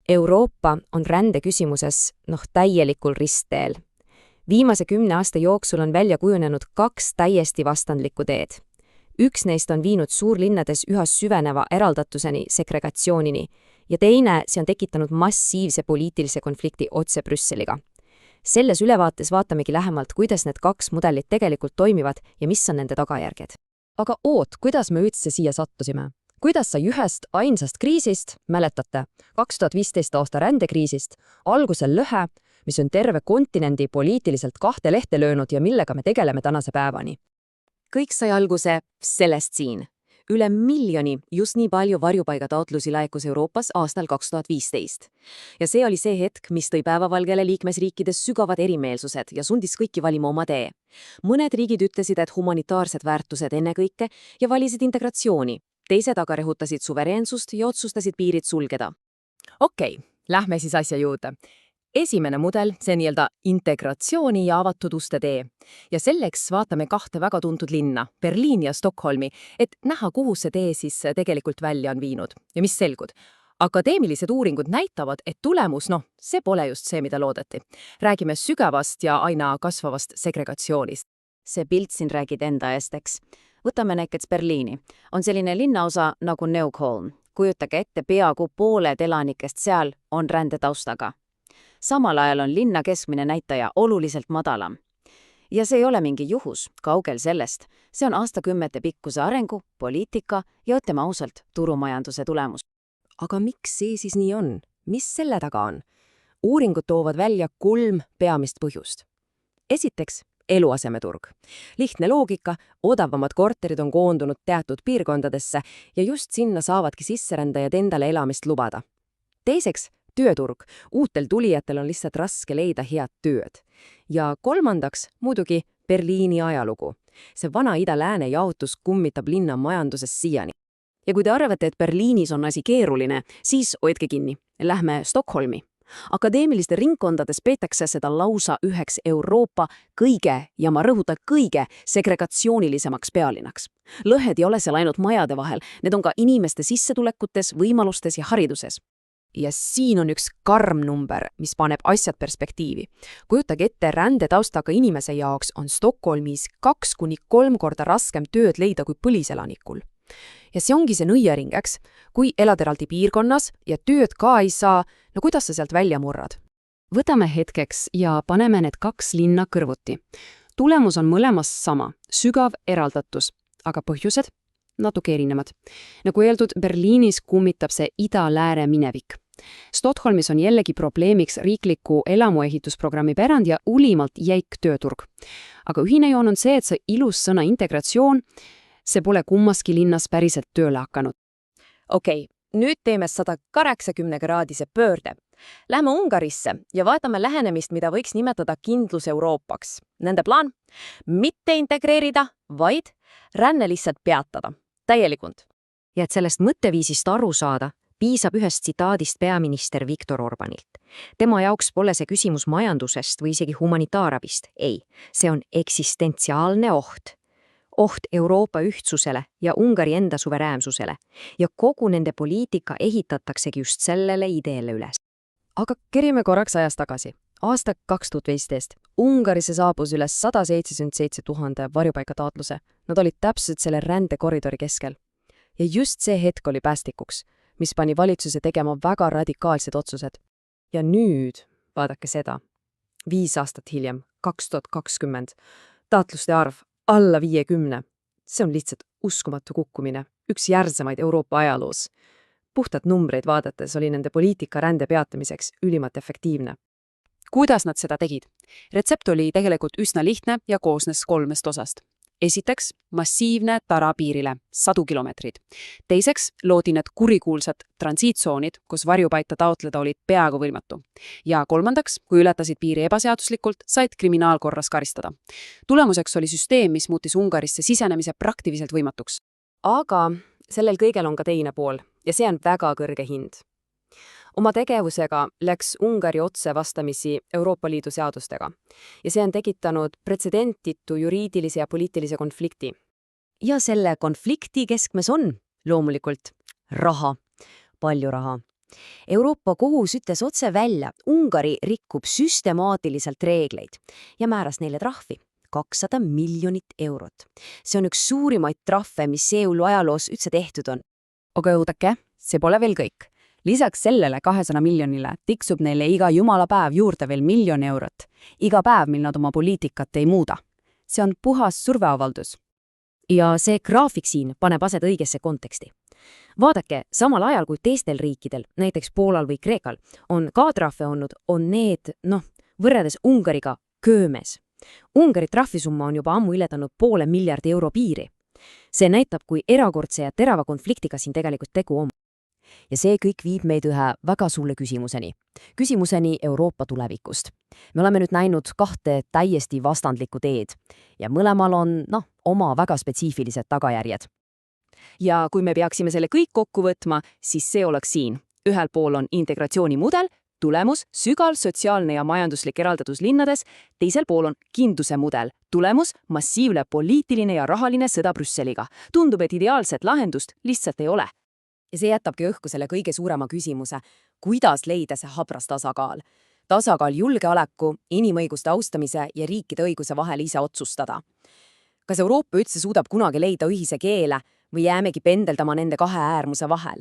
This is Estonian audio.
Euroopa on rändeküsimuses täielikul ristteel. Viimase 10 aasta jooksul on välja kujunenud 2 täiesti vastandlikku teed. Üks neist on viinud suurlinnades üha süveneva eraldatuseni, segregatsioonini, ja teine, see on tekitanud massiivse poliitilise konflikti otse Brüsseliga. Selles ülevaates vaatamegi lähemalt, kuidas need 2 mudelit tegelikult toimivad ja mis on nende tagajärged. Aga kuidas me üldse siia sattusime? Kuidas sai ühest ainsast kriisist, mäletate, 2015 aasta rändekriisist, algusel lõhe, mis on terve kontinendi poliitiliselt 2 lehte löönud ja millega me tegeleme tänase päevani? Kõik sai alguse sellest siin. Üle 1 miljoni just nii palju varjupaigataotlusi laekus Euroopas aastal 2015. Ja see oli see hetk, mis tõi päevavalgele liikmesriikides sügavad erimeelsused ja sundis kõiki valima oma tee. Mõned riigid ütlesid, et humanitaarsed väärtused ennekõike ja valisid integratsiooni. Teised aga rõhutasid suvereensust ja otsustasid piirid sulgeda. Okei, lähme siis asja juurde. Esimene mudel, see nii-öelda integratsiooni ja avatud uste tee. Ja selleks vaatame 2 väga tuntud linna, Berliini ja Stockholmi, et näha, kuhu see tee siis tegelikult välja on viinud. Ja mis selgud? Akadeemilised uuringud näitavad, et tulemus, see pole just see, mida loodeti. Räägime sügavast ja aina kasvavast segregatsioonist. See pilt siin räägid enda eest, eks. Võtame näiteks Berliini. On selline linnaosa nagu Neukölln. Kujutage ette, peaaegu pooled elanikest seal on rändetaustaga. Samal ajal on linna keskmine näitaja oluliselt madalam. Ja see ei ole mingi juhus, kaugel sellest. See on aastakümnete pikkuse arengu, poliitika ja ütleme ausalt, turumajanduse tulemus. Aga miks see siis nii on? Mis selle taga on? Uuringud toovad välja 3 peamist põhjust. Esiteks, eluasemeturg. Lihtne loogika, odavamad korterid on koondunud teatud piirkondadesse ja just sinna saavadki sisserändajad endale elamist lubada. Teiseks, tööturg. Uutel tulijatel on lihtsalt raske leida head tööd. Ja kolmandaks, muidugi Berliini ajalugu. See vana ida-lääne jaotus kummitab linna majanduses siiani. Ja kui te arvate, et Berliinis on asi keeruline, siis hoidke kinni. Lähme Stockholmi. Akadeemiliste ringkondades peetakse seda lausa üheks Euroopa kõige, ja ma rõhutan kõige, segregatsioonilisemaks pealinnaks. Lõhed ei ole seal ainult majade vahel, need on ka inimeste sissetulekutes, võimalustes ja hariduses. Ja siin on üks karm number, mis paneb asjad perspektiivi. Kujutage ette, rändetaustaga inimese jaoks on Stockholmis 2–3 korda raskem tööd leida kui põliselanikul. Ja see ongi see nõiaring, eks? Kui elad eraldi piirkonnas ja tööd ka ei saa, kuidas sa sealt välja murrad? Võtame hetkeks ja paneme need 2 linna kõrvuti. Tulemus on mõlemas sama, sügav eraldatus, aga põhjused? Natuke erinevad. Nagu öeldud, Berliinis kummitab see ida-lääre minevik. Stockholmis on jällegi probleemiks riikliku elamuehitusprogrammi pärand ja ulimalt jäik tööturg. Aga ühine joon on see, et see ilus sõna integratsioon, see pole kummaski linnas päriselt tööle hakanud. Okei, nüüd teeme 180-kraadise pöörde. Lähme Ungarisse ja vaatame lähenemist, mida võiks nimetada kindlus Euroopaks. Nende plaan? Mitte integreerida, vaid ränne lihtsalt peatada. Täielikult. Ja et sellest mõtteviisist aru saada, piisab ühest tsitaadist peaminister Viktor Orbanilt. Tema jaoks pole see küsimus majandusest või isegi humanitaarabist. Ei, see on eksistentsiaalne oht. Oht Euroopa ühtsusele ja Ungari enda suveräänsusele. Ja kogu nende poliitika ehitataksegi just sellele ideele üles. Aga kerime korraks ajas tagasi. Aasta 2015. Ungarisse saabus üle 177 000 varjupaigataotluse. Nad olid täpselt selle rändekoridori keskel. Ja just see hetk oli päästikuks, mis pani valitsuse tegema väga radikaalsed otsused. Ja nüüd, vaadake seda, 5 aastat hiljem, 2020, taotluste arv alla 50. See on lihtsalt uskumatu kukkumine, üks järsemaid Euroopa ajaloos. Puhtad numbreid vaadates oli nende poliitika rände peatamiseks ülimalt efektiivne. Kuidas nad seda tegid? Retsept oli tegelikult üsna lihtne ja koosnes 3 osast. Esiteks, massiivne tara piirile, 100 kilomeetrid. Teiseks, loodi need kurikuulsad transiitsoonid, kus varjupaika taotleda olid peaaegu võimatu. Ja kolmandaks, kui ületasid piiri ebaseaduslikult, said kriminaalkorras karistada. Tulemuseks oli süsteem, mis muutis Ungarisse sisenemise praktiliselt võimatuks. Aga sellel kõigel on ka teine pool ja see on väga kõrge hind. Oma tegevusega läks Ungari otse vastamisi Euroopa Liidu seadustega ja see on tekitanud pretsedentitu juriidilise ja poliitilise konflikti. Ja selle konflikti keskmes on loomulikult raha, palju raha. Euroopa Kohus ütles otse välja, Ungari rikub süstemaatiliselt reegleid ja määras neile trahvi 200 miljonit eurot. See on üks suurimaid trahve, mis EU ajaloos üldse tehtud on. Aga oodake, see pole veel kõik. Lisaks sellele 200 miljonile tiksub neile iga jumala päev juurde veel 1 000 000 eurot. Iga päev, mil nad oma poliitikat ei muuda. See on puhas surveavaldus. Ja see graafik siin paneb aset õigesse konteksti. Vaadake, samal ajal kui teistel riikidel, näiteks Poolal või Kreekal, on ka trahve olnud, on need, võrreldes Ungariga köömes. Ungari trahvisumma on juba ammu ületanud 500 miljardi euro piiri. See näitab, kui erakordse ja terava konfliktiga siin tegelikult tegu on. Ja see kõik viib meid ühe väga sulle küsimuseni. Küsimuseni Euroopa tulevikust. Me oleme nüüd näinud 2 täiesti vastandlikku teed ja mõlemal on, oma väga spetsiifilised tagajärjed. Ja kui me peaksime selle kõik kokku võtma, siis see oleks siin. Ühel pool on integratsioonimudel, tulemus, sügav sotsiaalne ja majanduslik eraldatus linnades, teisel pool on kindluse mudel, tulemus, massiivne poliitiline ja rahaline sõda Brüsseliga. Tundub, et ideaalset lahendust lihtsalt ei ole. Ja see jätabki õhku selle kõige suurema küsimuse, kuidas leida see habras tasakaal. Tasakaal julgeoleku, inimõiguste austamise ja riikide õiguse vahel ise otsustada. Kas Euroopa üldse suudab kunagi leida ühise keele või jäämegi pendeldama nende 2 äärmuse vahel?